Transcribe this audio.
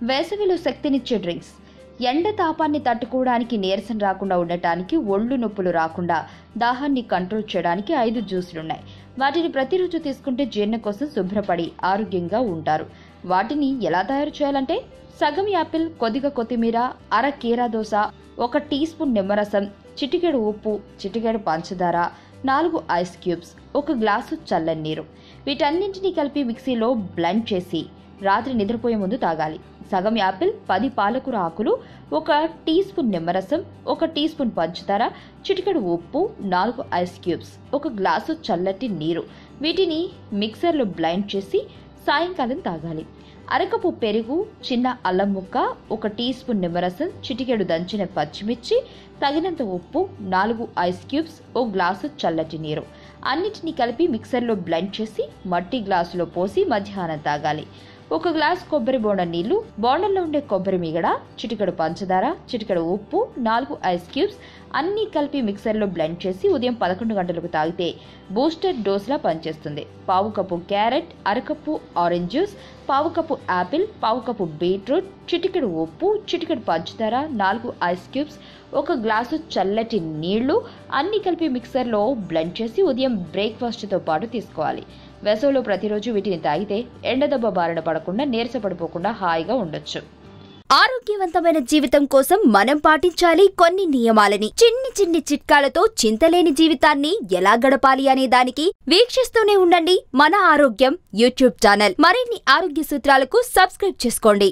వేసవిలో శక్తినిచ్చే డ్రింక్స్. ఎండ తాపాన్ని తట్టుకోవడానికి, నీరసం రాకుండా ఉండటానికి, ఒళ్ళు నొప్పులు రాకుండా, దాహాన్ని కంట్రోల్ చేయడానికి 5 జ్యూసులున్నాయి. వాటిని ప్రతిరోజు తీసుకుంటే జీర్ణం కోసం శుభ్రపడి ఆరోగ్యంగా ఉంటారు. వాటిని ఎలా తయారు చేయాలంటే, సగం యాపిల్, కొద్దిగా కొత్తిమీర, అర కీరా దోస, 1 టీ స్పూన్ నిమ్మరసం, చిటికెడు ఉప్పు, చిటికెడు పంచదార, 4 ఐస్ క్యూబ్స్, 1 గ్లాసు చల్లని నీరు. వీటన్నింటినీ కలిపి మిక్సీలో బ్లెండ్ చేసి రాత్రి నిద్రపోయే ముందు తాగాలి. సగం యాపిల్, 10 పాలకూర ఆకులు, 1 టీ స్పూన్ నిమ్మరసం, 1 టీ స్పూన్ పంచదార, చిటికెడు ఉప్పు, 4 ఐస్ క్యూబ్స్, 1 గ్లాసు చల్లటి నీరు. వీటిని మిక్సర్లో బ్లెండ్ చేసి సాయంకాలం తాగాలి. అరకప్పు పెరుగు, చిన్న అల్లం ముక్క, 1 టీ స్పూన్ నిమ్మరసం, చిటికెడు దంచిన పచ్చిమిర్చి, తగినంత ఉప్పు, 4 ఐస్ క్యూబ్స్, 1 గ్లాసు చల్లటి నీరు. అన్నిటినీ కలిపి మిక్సర్లో బ్లెండ్ చేసి మట్టి గ్లాసులో పోసి మధ్యాహ్నం తాగాలి. 1 గ్లాసు కొబ్బరి బోండం నీళ్లు, బోండంలో ఉండే కొబ్బరి మీగడ, చిటికెడు పంచదార, చిటికెడు ఉప్పు, 4 ఐస్ క్యూబ్స్ అన్నీ కలిపి మిక్సర్లో బ్లెండ్ చేసి ఉదయం 11 గంటలకు తాగితే బూస్టర్ డోస్లా పనిచేస్తుంది. 1/2 కప్పు క్యారెట్, అరకప్పు orange juice, 1/2 cup Apple, 1/2 cup beetroot, చిటికెడు ఉప్పు, చిటికెడు పంచదార, 4 ఐస్ క్యూబ్స్, 1 గ్లాసు చల్లటి నీళ్లు అన్నీ కలిపి మిక్సర్లో బ్లెండ్ చేసి ఉదయం బ్రేక్ఫాస్ట్తో పాటు తీసుకోవాలి. వేసవిలో ప్రతిరోజు వీటిని తాగితే ఎండదెబ్బ బారిన పడకుండా, నీరసపడిపోకుండా హాయిగా ఉండొచ్చు. ఆరోగ్యవంతమైన జీవితం కోసం మనం పాటించాలి కొన్ని నియమాలని. చిన్ని చిన్ని చిట్కాలతో చింతలేని జీవితాన్ని ఎలా గడపాలి అనే దానికి వీక్షిస్తూనే ఉండండి మన ఆరోగ్యం యూట్యూబ్ ఛానల్. మరిన్ని ఆరోగ్య సూత్రాలకు సబ్స్క్రైబ్ చేసుకోండి.